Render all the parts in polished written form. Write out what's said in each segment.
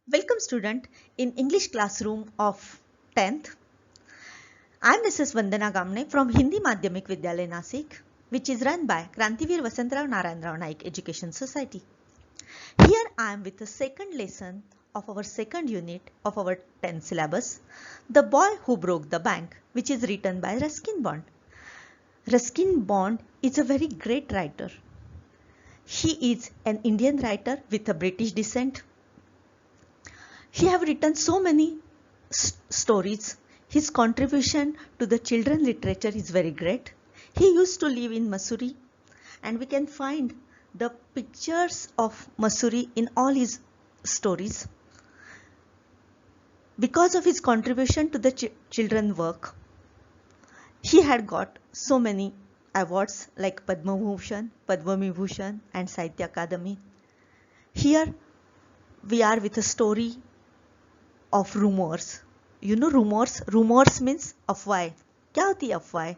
Welcome student in English classroom of 10th. I am Mrs. Vandana Gamne from Hindi Madhyamik Vidyalaya Nasik, which is run by Krantivir Vasantrao Narayanrao Naik Education Society. Here I am with the second lesson of our second unit of our 10th syllabus, The Boy Who Broke the Bank, which is written by Ruskin Bond. Ruskin Bond is a very great writer. He is an Indian writer with a British descent. He have written so many stories. His contribution to the children literature is very great. He used to live in Mussoorie, and we can find the pictures of Mussoorie in all his stories. Because of his contribution to the children work, he had got so many awards like Padma Bhushan, Padma Vibhushan and Sahitya Akademi. Here we are with a story of rumors. You know rumors? Rumors means अफवाहें. क्या होती है अफवाहें?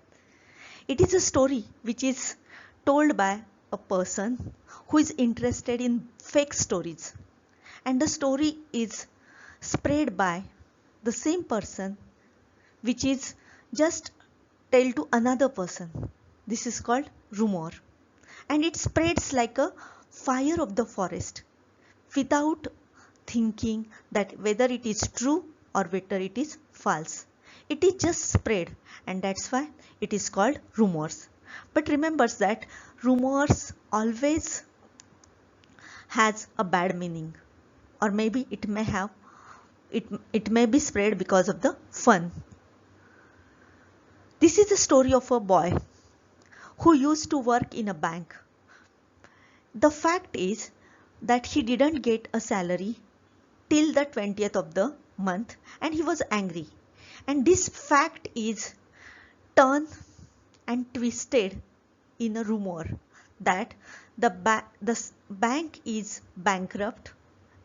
It is a story which is told by a person who is interested in fake stories, and the story is spread by the same person which is just tell to another person. This is called rumor, and it spreads like a fire of the forest without thinking that whether it is true or whether it is false. It is just spread, and that's why it is called rumors. But remember that rumors always has a bad meaning, or maybe it may have it may be spread because of the fun. This is the story of a boy who used to work in a bank. The fact is that he didn't get a salary till the 20th of the month, and he was angry, and this fact is turned and twisted in a rumor that the bank is bankrupt,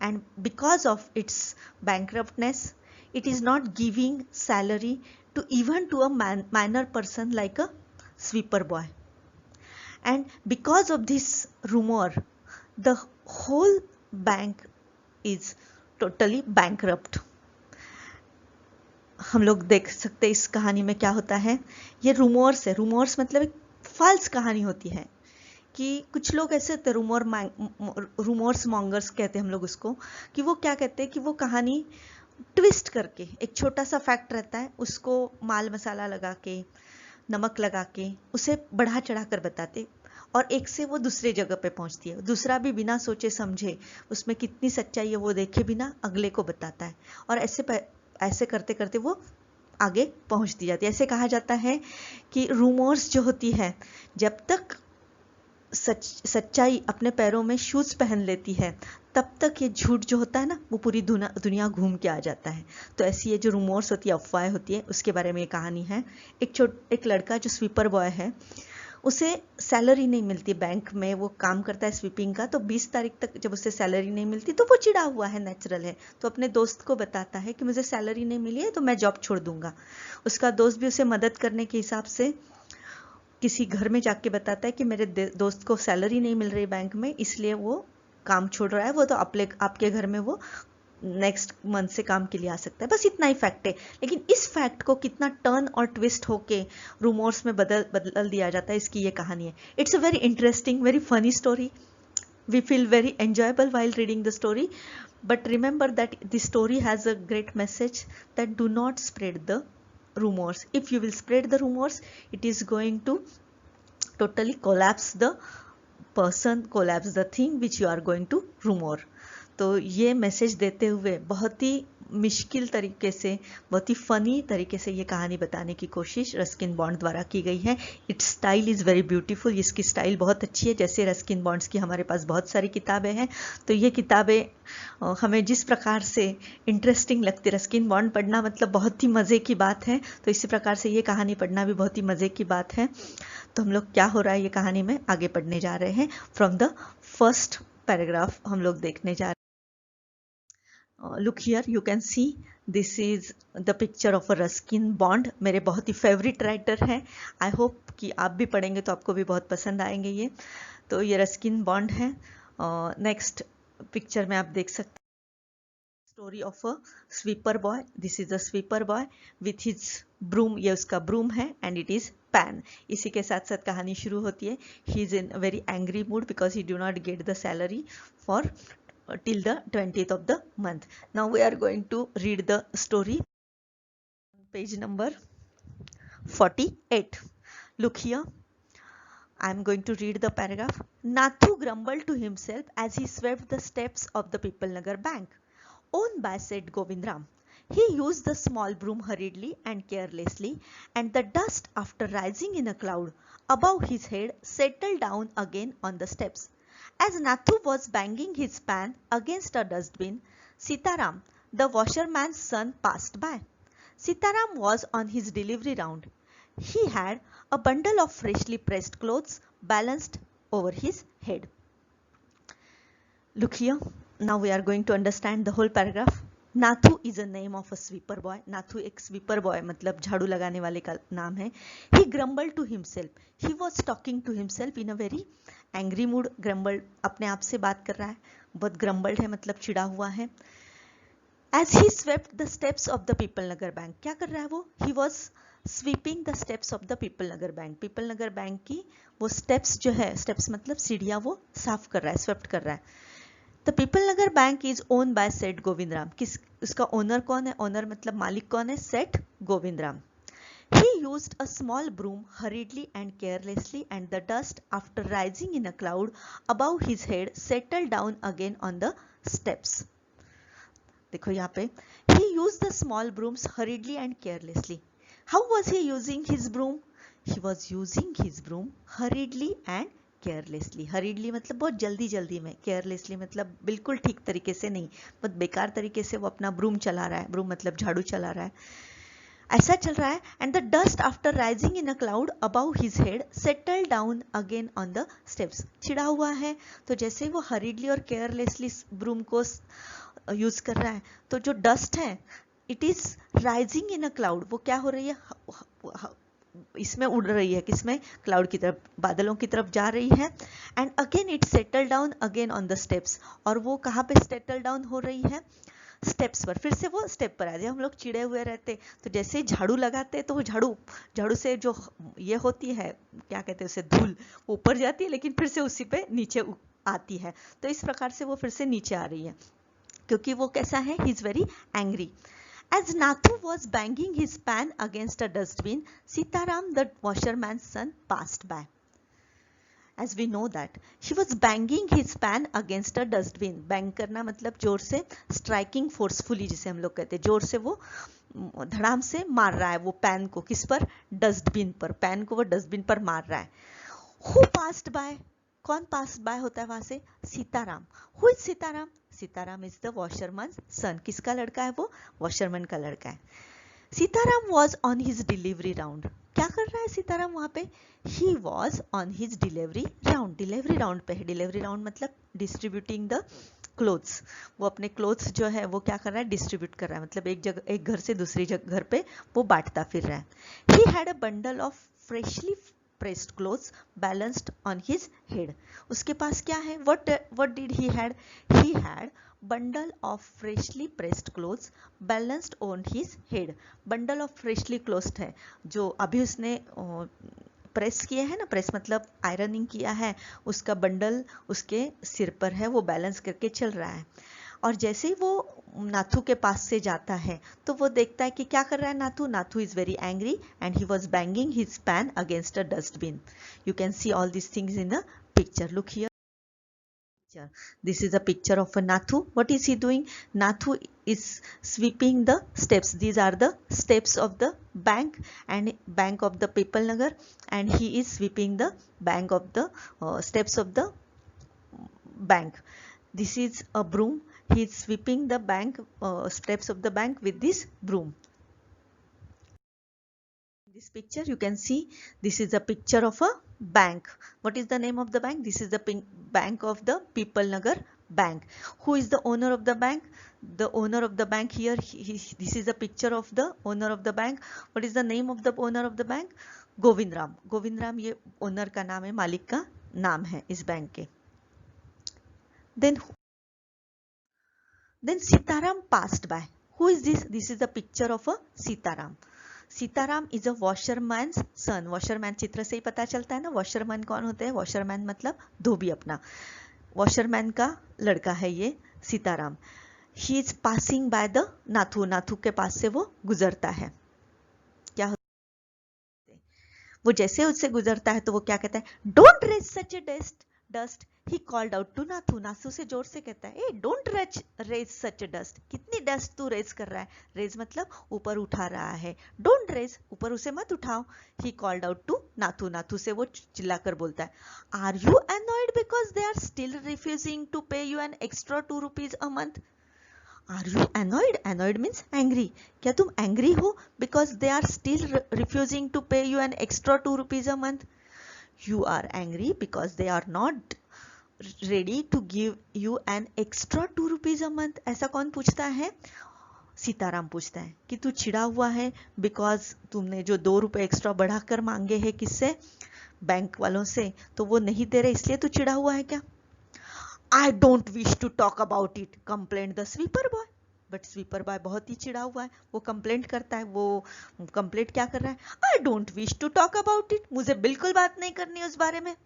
and because of its bankruptness it is not giving salary to even to a minor person like a sweeper boy. And because of this rumor the whole bank is totally bankrupt. हम लोग देख सकते हैं इस कहानी में क्या होता है. ये रूमर्स है. रूमर्स मतलब एक फाल्स कहानी होती है कि कुछ लोग ऐसे होते हैं रूमर्स मॉन्गर्स कहते हैं हम लोग उसको, कि वो क्या कहते हैं कि वो कहानी ट्विस्ट करके एक छोटा सा फैक्ट रहता है उसको माल मसाला लगा के नमक लगा के उसे बढ़ा चढ़ा कर बताते, और एक से वो दूसरे जगह पे पहुंचती है. दूसरा भी बिना सोचे समझे उसमें कितनी सच्चाई है वो देखे बिना अगले को बताता है, और ऐसे करते करते वो आगे पहुंचती जाती है. ऐसे कहा जाता है कि रूमर्स जो होती है जब तक सच्चाई अपने पैरों में शूज पहन लेती है तब तक ये झूठ जो होता है ना वो पूरी दुनिया घूम के आ जाता है. तो ऐसी ये जो रूमर्स होती है अफवाहें होती है उसके बारे में ये कहानी है. एक लड़का जो स्वीपर बॉय है उसे सैलरी नहीं मिलती बैंक में, वो काम करता है स्वीपिंग का, तो 20 तारीख तक जब उसे सैलरी नहीं मिलती तो वो चिढ़ा हुआ है, नेचुरल है. तो अपने दोस्त को बताता है कि मुझे सैलरी नहीं मिली है तो मैं जॉब छोड़ दूंगा. उसका दोस्त भी उसे मदद करने के हिसाब से किसी घर में जाके बताता है कि मेरे दोस्त को सैलरी नहीं मिल रही बैंक में इसलिए वो काम छोड़ रहा है, वो तो आपके घर में वो नेक्स्ट मंथ से काम के लिए आ सकता है. बस इतना ही फैक्ट है, लेकिन इस फैक्ट को कितना टर्न और ट्विस्ट होके रूमर्स में बदल दिया जाता है, इसकी ये कहानी है. It's a very interesting, very funny story. We feel very enjoyable while reading the story, but remember that the story has a great message that do not spread the rumors. If you will spread the rumors, it is going to totally collapse the person, collapse the thing which you are going to rumor. तो ये message देते हुए बहुत ही मुश्किल तरीके से, बहुत ही funny तरीके से ये कहानी बताने की कोशिश रस्किन बॉन्ड द्वारा की गई है. It's style is very beautiful. इसकी स्टाइल बहुत अच्छी है. जैसे रस्किन बॉन्ड्स की हमारे पास बहुत सारी किताबें हैं, तो ये किताबें हमें जिस प्रकार से इंटरेस्टिंग लगती, रस्किन बॉन्ड पढ़ना मतलब बहुत ही मज़े की बात है, तो इसी प्रकार से ये कहानी पढ़ना भी बहुत ही मज़े की बात है. तो हम लोग क्या हो रहा है ये कहानी में आगे पढ़ने जा रहे हैं. फ्रॉम द फर्स्ट पैराग्राफ हम लोग देखने जा रहे हैं. Look here, you can see this is the picture of a Ruskin Bond. मेरे बहुत ही फेवरेट राइटर हैं. आई होप कि आप भी पढ़ेंगे तो आपको भी बहुत पसंद आएंगे ये. तो ये रस्किन बॉन्ड है. नेक्स्ट पिक्चर में आप देख सकते हैं story of a sweeper boy. This is a sweeper boy with his broom. ये उसका ब्रूम है एंड इट इज पैन. इसी के साथ साथ कहानी शुरू होती है. He is in very angry mood because he do not get the salary for till the 20th of the month. Now we are going to read the story. Page number 48. Look here. I am going to read the paragraph. Nathu grumbled to himself as he swept the steps of the Pipalnagar bank, owned by said Govindram. He used the small broom hurriedly and carelessly, and the dust, after rising in a cloud above his head, settled down again on the steps. As Nathu was banging his pan against a dustbin, Sitaram, the washerman's son, passed by. Sitaram was on his delivery round. He had a bundle of freshly pressed clothes balanced over his head. Look here. Now we are going to understand the whole paragraph. Nathu is a name of a sweeper boy. Nathu एक sweeper boy मतलब झाड़ू लगाने वाले का नाम है. He grumble to himself. He was talking to himself in a very angry mood. Grumble अपने आप से बात कर रहा है. बहुत ग्रम्बल्ड है मतलब चिड़ा हुआ है. As he swept the steps of the Pipal Nagar bank. क्या कर रहा है वो? He was sweeping the steps of the Pipal Nagar bank. Pipal Nagar bank की वो स्टेप्स जो है, स्टेप्स मतलब सीढ़ियाँ, वो साफ कर रहा है, स्वेप्ट कर रहा है. The People Nagar Bank is owned by Seth Govindram. किस उसका ओनर कौन है? ओनर मतलब मालिक कौन है? Seth Govindram. He used a small broom hurriedly and carelessly, and the dust, after rising in a cloud above his head, settled down again on the steps. देखो यहाँ पे he used the small brooms hurriedly and carelessly. How was he using his broom? He was using his broom hurriedly and carelessly. हरीडली मतलब बहुत जल्दी जल्दी में, carelessly मतलब बिल्कुल ठीक तरीके से नहीं, बहुत बेकार तरीके से वो अपना ब्रूम चला रहा है. ब्रूम मतलब झाड़ू चला रहा है, ऐसा चल रहा है. And the dust after rising in a cloud about his head settle down again on the steps. छिड़ा हुआ है तो जैसे वो हरीडली और केयरलेसली ब्रूम को यूज कर रहा है तो जो डस्ट है it is rising in a cloud. वो क्या हो रही है? इसमें उड़ रही है. किसमें? क्लाउड की तरफ, बादलों की तरफ जा रही है. And again it settle down again on the steps. और वो कहाँ पे सेटल डाउन हो रही है? स्टेप्स पर. फिर से वो स्टेप पर आ जाए. हम लोग चिड़े हुए रहते तो जैसे ही झाड़ू लगाते तो वो झाड़ू से जो ये होती है, क्या कहते हैं उसे, धूल, वो ऊपर जाती है लेकिन फिर से उसी पे नीचे आती है. तो इस प्रकार से वो फिर से नीचे आ रही है क्योंकि वो कैसा है? He is very angry. As Nathu was banging his pan against a dustbin, Sitaram, the washerman's son, passed by. As we know that, he was banging his pan against a dustbin. Bang करना मतलब जोर से, striking forcefully जिसे हम लोग कहते हैं. जोर से वो धड़ाम से मार रहा है वो पैन को. किस पर? डस्टबिन पर. पैन को वो डस्टबिन पर मार रहा है. Who passed by? कौन पास बाय होता है वहां से? Sitaram. Who is Sitaram? Sitaram is the washerman son. किसका लड़का है वो? वॉशरमैन का लड़का है. Sitaram was on his delivery round. क्या कर रहा है सीताराम वहां पे? He was on his delivery round. Delivery round पे है. डिलीवरी राउंड मतलब डिस्ट्रीब्यूटिंग द क्लोथ्स. वो अपने क्लोथ्स जो है वो क्या कर रहा है? डिस्ट्रीब्यूट कर रहा है. मतलब एक जगह, एक घर से दूसरी घर पे वो बांटता फिर रहा है. He had a bundle of freshly pressed clothes balanced on his head. उसके पास क्या है? What did he had? He had bundle of freshly pressed clothes balanced on his head. Bundle of freshly clothed है जो अभी उसने press किया है ना. प्रेस मतलब आयरनिंग किया है. उसका बंडल उसके सिर पर है, वो बैलेंस करके चल रहा है. और जैसे ही वो नाथू के पास से जाता है तो वो देखता है कि क्या कर रहा है Nathu. Nathu is very angry and he was banging his pan against a dustbin. You can see all this things in the picture. Look here. This is a picture of a Nathu. What is he doing? Nathu is sweeping the steps. These are the steps of the bank and bank of the Pipal Nagar, and he is sweeping the bank of the steps of the bank. This is a broom. He is sweeping the bank steps of the bank with this broom. This picture you can see this is a picture of a bank. What is the name of the bank? This is the bank of the Pipal Nagar Bank. Who is the owner of the bank? The owner of the bank here, this is a picture of the owner of the bank. What is the name of the owner of the bank? Govindram. Govindram ये owner का नाम है, मालिक का नाम है इस bank के. Then Then Sitaram passed by. Who is this? This is the picture of a Sitaram. Sitaram is a washerman son. Washerman चित्र से ही पता चलता है ना वॉशरमैन कौन होते हैं. वॉशरमैन मतलब धोबी अपना. वॉशरमैन का लड़का है ये Sitaram. He is passing by the Nathu. Nathu के पास से वो गुजरता है. क्या होता है वो जैसे उससे गुजरता है तो वो क्या कहता है, don't raise such a dust. He called out to Nathu. Nathu से जोर से कहता है, ए डोंट रेज सच डस्ट. कितनी डस्ट तू रेज कर रहा है. रेज मतलब ऊपर उठा रहा है. डोंट रेज, ऊपर उसे मत उठाओ. He called out to Nathu. Nathu से वो चिल्लाकर बोलता है, are you annoyed because they are still refusing to pay you an extra 2 rupees a month. Are you annoyed. Annoyed means angry. क्या तुम एंग्री हो because they are still refusing to pay you an extra 2 rupees a month. You are angry because they are not ready to give you an extra 2 rupees a month. ऐसा कौन पूछता है. सीताराम पूछता है कि तू चिढ़ा हुआ है बिकॉज तुमने जो 2 रुपए एक्स्ट्रा बढ़ाकर मांगे हैं किससे, बैंक वालों से, तो वो नहीं दे रहे इसलिए तू चिढ़ा हुआ है क्या. I don't wish to talk about it complained the sweeper boy. But sweeper boy बहुत ही चिढ़ा हुआ है. वो कंप्लेंट करता है. वो कंप्लेंट क्या कर रहा है, I don't wish to talk about it. मुझे बिल्कुल बात नहीं करनी उस बारे में.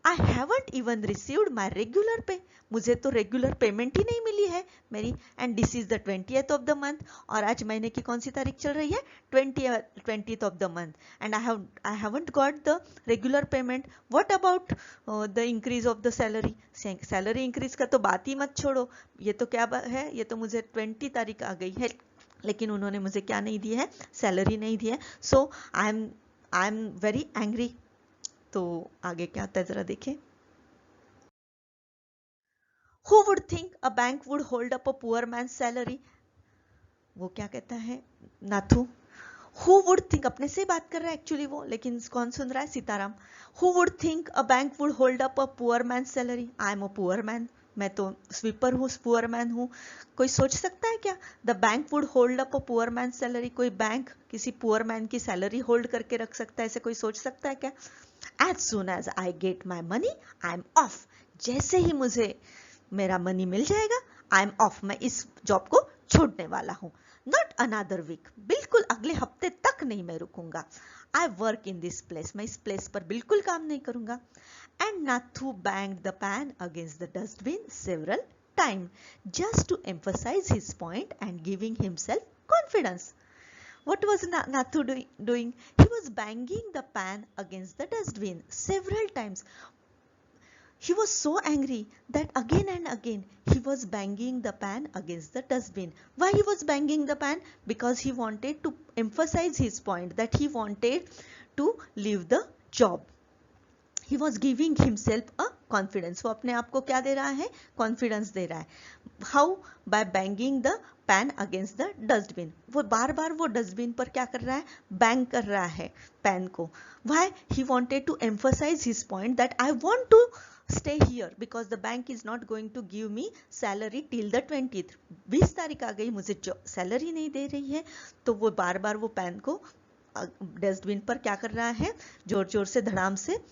I haven't even received my regular pay. मुझे तो रेगुलर पेमेंट ही नहीं मिली है मेरी. And this is the 20th of the month. और आज महीने की कौन सी तारीख चल रही है, 20th of the month. And I haven't got the regular payment. What about the increase of the salary. Salary increase का तो बात ही मत छोड़ो. ये तो क्या है, ये तो मुझे 20 तारीख आ गई है लेकिन उन्होंने मुझे क्या नहीं दी है, सैलरी नहीं दी है. सो आई एम वेरी एंग्री. तो आगे क्या आता है जरा देखें. Who would think a bank would hold up a poor man's salary? वो क्या कहता है नाथू. Who would think, अपने से बात कर रहा है एक्चुअली वो, लेकिन कौन सुन रहा है, Sitaram. Who would think a bank would hold up a poor man's salary? I am a poor man. मैं तो स्वीपर हूँ, पुअर मैन हूँ. कोई सोच सकता है क्या, the bank would hold up a poor man salary. कोई बैंक किसी पुअर मैन की सैलरी होल्ड करके रख सकता है, ऐसे कोई सोच सकता है क्या. As soon as I get my money I am off. जैसे ही मुझे मेरा मनी मिल जाएगा आई एम ऑफ. मैं इस जॉब को छोड़ने वाला हूँ. Not another week. बिल्कुल अगले हफ्ते तक नहीं मैं रुकूंगा. I work in this place. मैं इस प्लेस पर बिल्कुल काम नहीं करूंगा. And Nathu banged the pan against the dustbin several times just to emphasize his point and giving himself confidence. What was Nathu doing? He was banging the pan against the dustbin several times. He was so angry that again and again he was banging the pan against the dustbin. Why he was banging the pan? Because he wanted to emphasize his point that he wanted to leave the job. He was giving himself a confidence. वो अपने आप को क्या दे रहा है, confidence दे रहा है. How? By banging the pan against the dustbin. वो बार बार वो डस्टबिन पर क्या कर रहा है, बैंग कर रहा है पैन को. Why? He wanted to emphasize his point that I want to stay here because the bank is not going to give me salary till the 20th. 20 तारीख आ गई, मुझे सैलरी नहीं दे रही है. तो वो बार बार वो पैन को डस्टबिन पर क्या कर रहा है, जोर जोर से धड़ाम से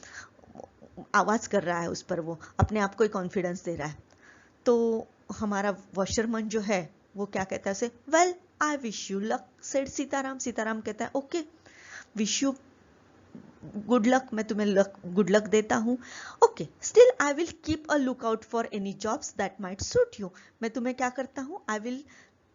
आवाज कर रहा है उस पर. वो अपने आप को ही कॉन्फिडेंस दे रहा है. तो हमारा वॉशरमैन जो है वो क्या कहता है उसे, well I wish you luck said Sitaram. Sitaram कहता है okay, wish you good luck. मैं तुम्हें गुड लक देता हूँ. Okay, still I will keep a look out for any jobs that might suit you. मैं तुम्हें क्या करता हूँ,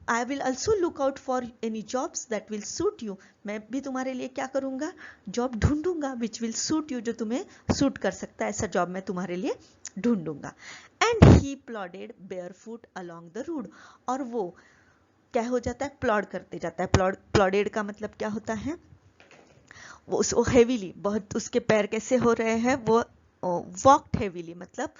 I will also look out for any jobs that will suit you. मैं भी तुम्हारे लिए क्या करूँगा, job ढूंढूंगा which will suit you, जो तुम्हें सूट कर सकता है, ऐसा जॉब मैं तुम्हारे लिए ढूंढूंगा. And he plodded barefoot along the road. और वो क्या हो जाता है, प्लॉड करते जाता है. प्लॉडेड का मतलब क्या होता है, वो हेवीली, बहुत उसके पैर कैसे हो रहे हैं, वो वॉक्ड हेवीली मतलब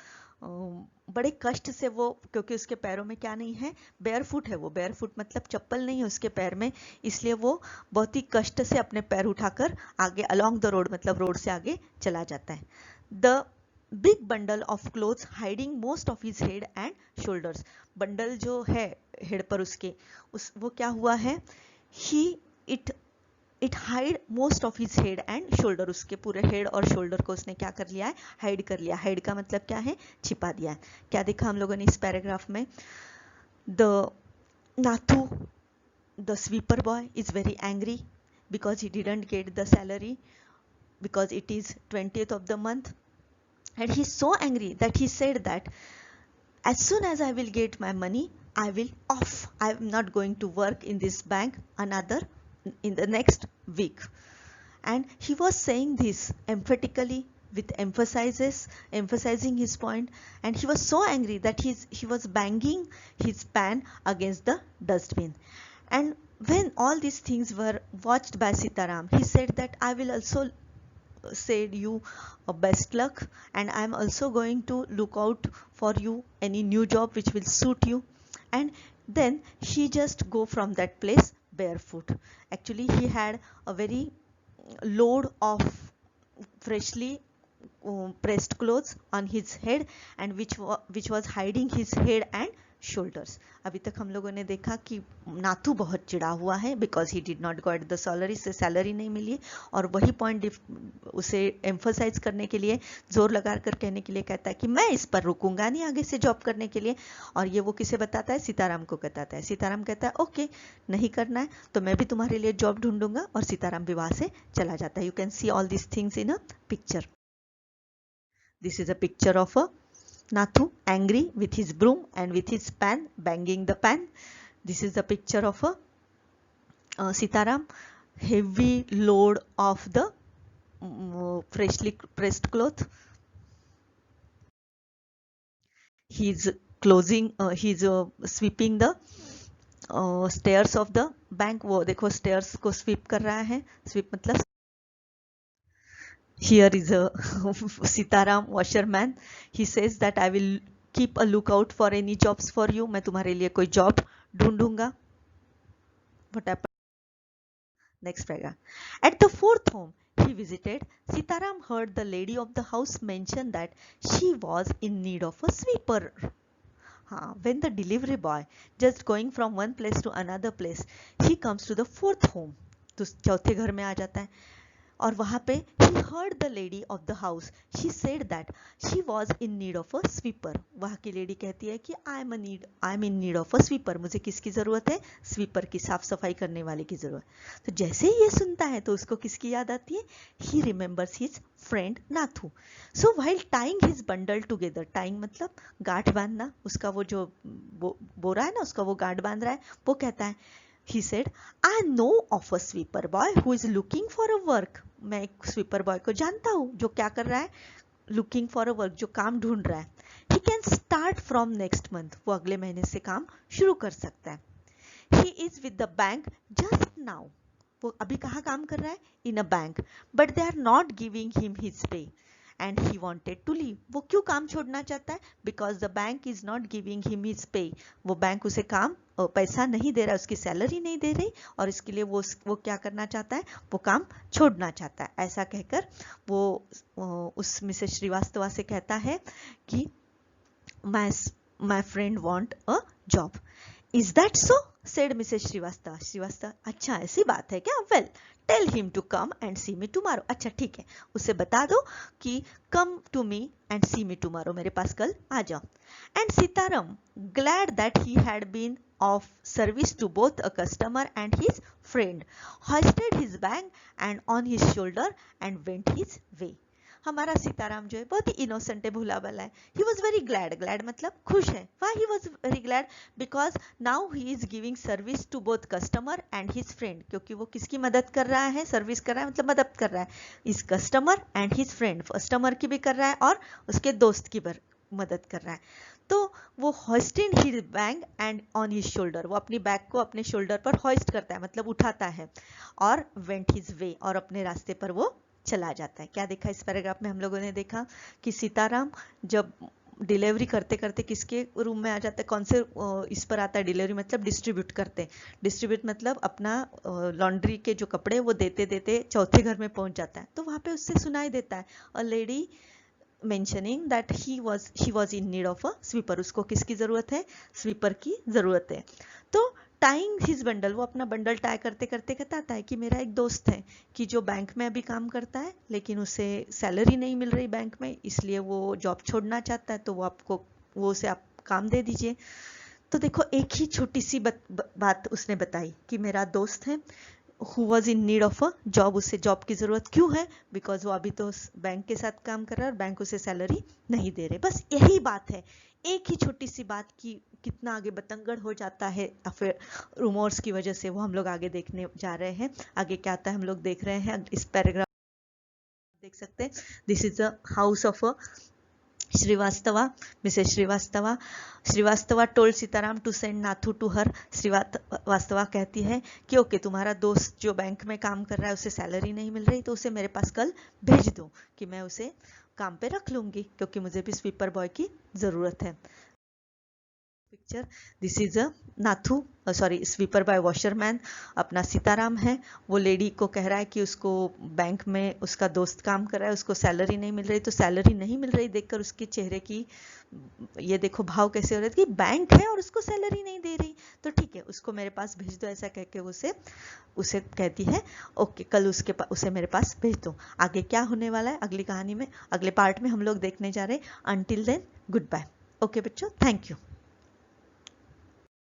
बड़े कष्ट से वो, क्योंकि उसके पैरों में क्या नहीं है, बेयरफुट है. वो बेयरफुट मतलब चप्पल नहीं है उसके पैर में, इसलिए वो बहुत ही कष्ट से अपने पैर उठाकर आगे अलोंग द रोड मतलब रोड से आगे चला जाता है. The big bundle of clothes hiding most of his head and shoulders. Bundle जो है हेड पर उसके, वो क्या हुआ है, it hide most of his head and shoulder. उसके पूरे हेड और शोल्डर को उसने क्या कर लिया है, हाइड कर लिया. हाइड का मतलब क्या है, छिपा दिया है. क्या देखा हम लोगों ने इस पैराग्राफ में, The Nathu, the sweeper boy, is very angry because he didn't get the salary because it is 20th of the month, and he's so angry that he said that as soon as I will get my money, I will off. I'm not going to work in this bank another in the next week. And he was saying this emphatically with emphasizing his point, and he was so angry that he was banging his pan against the dustbin. And when all these things were watched by Sitaram, he said that I will also said you best luck, and I'm also going to look out for you any new job which will suit you. And then he just go from that place barefoot. Actually he had a very load of freshly pressed clothes on his head, and which was hiding his head and shoulders. अभी तक हम लोगों ने देखा कि नाथू बहुत चिड़ा हुआ है because he did not got the salary, से सैलरी नहीं मिली, और वही पॉइंट उसे एम्फोसाइज करने के लिए, जोर लगा कर कहने के लिए कहता है कि मैं इस पर रुकूंगा नहीं आगे से जॉब करने के लिए. और ये वो किसे बताता है? सीताराम को बताता है. सीताराम कहता है ओके नहीं करना है तो मैं भी तुम्हारे लिए जॉब ढूंढूंगा, और सीताराम भी वहां से चला जाता है. You can see all this things in a picture. This is a picture of a Nathu angry with his broom and with his pan, banging the pan. This is the picture of a Sitaram, heavy load of the freshly pressed cloth. He's closing, he's sweeping the stairs of the bank. वो देखो stairs को sweep कर रहा है. Sweep मतलब here is a Sitaram washerman. He says that I will keep a lookout for any jobs for you. मैं तुम्हारे लिए कोई job ढूंढूंगा. What happened? Next paragraph. At the fourth home he visited, Sitaram heard the lady of the house mention that she was in need of a sweeper. When the delivery boy just going from one place to another place, he comes to the fourth home. तो चौथे घर में आ जाता है. और वहां पे he heard the lady of the house, she said that she was in need of a sweeper. वहां की लेडी कहती है कि I am in need of a sweeper. मुझे किसकी जरूरत है? स्वीपर की, साफ सफाई करने वाले की जरूरत. तो जैसे ही ये सुनता है तो उसको किसकी याद आती है? He remembers his friend Nathu. So while tying his bundle together, tying मतलब गांठ बांधना, उसका वो जो बोरा है ना, उसका वो गांठ बांध रहा है, वो कहता है He said, I know of a sweeper boy who is looking for a work. मैं एक स्वीपर बॉय को जानता हूँ जो क्या कर रहा है? Looking for a work, जो काम ढूंढ रहा है. He can start from next month. वो अगले महीने से काम शुरू कर सकता है. He is with the bank just now. वो अभी कहाँ काम कर रहा है? In a bank. But they are not giving him his pay. And he wanted to leave. वो क्यों काम छोड़ना चाहता है? Because the bank is not giving him his pay. वो बैंक उसे काम पैसा नहीं दे रहा, उसकी सैलरी नहीं दे रही, और इसके लिए वो क्या करना चाहता है? वो काम छोड़ना चाहता है. ऐसा कहकर वो उस मिसेस श्रीवास्तवा से कहता है कि my friend want a job. Is that so? said Mrs. Srivastava. Srivastava, अच्छा ऐसी बात है क्या? Well, tell him to come and see me tomorrow. अच्छा ठीक है, उसे बता दो कि come to me and see me tomorrow. मेरे पास कल आ जाओ. And Sitaram, glad that he had been of service to both a customer and his friend, hoisted his bag and on his shoulder and went his way. हमारा सीताराम जो है बहुत ही innocent है, भोला भाला है. He was very glad. Glad मतलब खुश है. Why he was very glad? Because now he is giving service to both customer and his friend. क्योंकि वो किसकी मदद कर रहा है? सर्विस कर रहा है मतलब मदद कर रहा है. इस customer and his friend, customer की भी कर रहा है और उसके दोस्त की मदद कर रहा है. तो वो hoisting his bag and on his shoulder, वो अपनी बैग को अपने शोल्डर पर हॉइस्ट करता है मतलब उठाता है, और वेंट हिज वे, और अपने रास्ते पर वो चला जाता है. क्या देखा इस पैराग्राफ में? हम लोगों ने देखा कि सीताराम जब डिलीवरी करते करते किसके रूम में आ जाता है? कौन से इस पर आता है? डिलीवरी मतलब डिस्ट्रीब्यूट करते. डिस्ट्रीब्यूट मतलब अपना लॉन्ड्री के जो कपड़े वो देते देते चौथे घर में पहुंच जाता है. तो वहां पे उससे सुनाई देता है a lady mentioning that she was in need of a sweeper. उसको किसकी जरूरत है? स्वीपर की जरूरत है. तो टाइंग हिज बंडल, वो अपना बंडल टाई करते करते कहता है कि मेरा एक दोस्त है कि जो बैंक में अभी काम करता है लेकिन उसे सैलरी नहीं मिल रही बैंक में, इसलिए वो जॉब छोड़ना चाहता है, तो वो उसे आप काम दे दीजिए. तो देखो एक ही छोटी सी बात उसने बताई कि मेरा दोस्त है who was in need of a job, उसे जॉब की ज़रूरत क्यों है, बिकॉज वो अभी तो बैंक के साथ काम कर रहा है और बैंक उसे सैलरी नहीं दे रहे। बस यही बात है, एक ही छोटी सी बात की कितना आगे बतंगड़ हो जाता है फिर रूमर्स की वजह से। वो हम लोग आगे देखने जा रहे हैं, आगे क्या आता है हम लोग देख रहे हैं। इस पैराग्राफ देख सकते हैं, this is the house of a Srivastava, Mrs Srivastava. Srivastava told Sitaram to send Nathu to her. Srivastava कहती है कि ओके तुम्हारा दोस्त जो बैंक में काम कर रहा है उसे सैलरी नहीं मिल रही तो उसे मेरे पास कल भेज दो कि मैं उसे काम पे रख लूंगी, क्योंकि मुझे भी स्वीपर बॉय की ज़रूरत है। Picture, this is a Nathu sorry sweeper boy washerman. अपना सीताराम है, वो लेडी को कह रहा है कि उसको बैंक में उसका दोस्त काम कर रहा है, उसको सैलरी नहीं मिल रही। तो सैलरी नहीं मिल रही देखकर उसके चेहरे की ये देखो भाव कैसे हो रहे थे कि बैंक है और उसको सैलरी नहीं दे रही, तो ठीक है उसको मेरे पास भेज दो, ऐसा कह के उसे कहती है ओके कल उसे मेरे पास भेज दो। आगे क्या होने वाला है अगली कहानी में, अगले पार्ट में हम लोग देखने जा रहे हैं। Until then goodbye. Okay बच्चों, थैंक यू।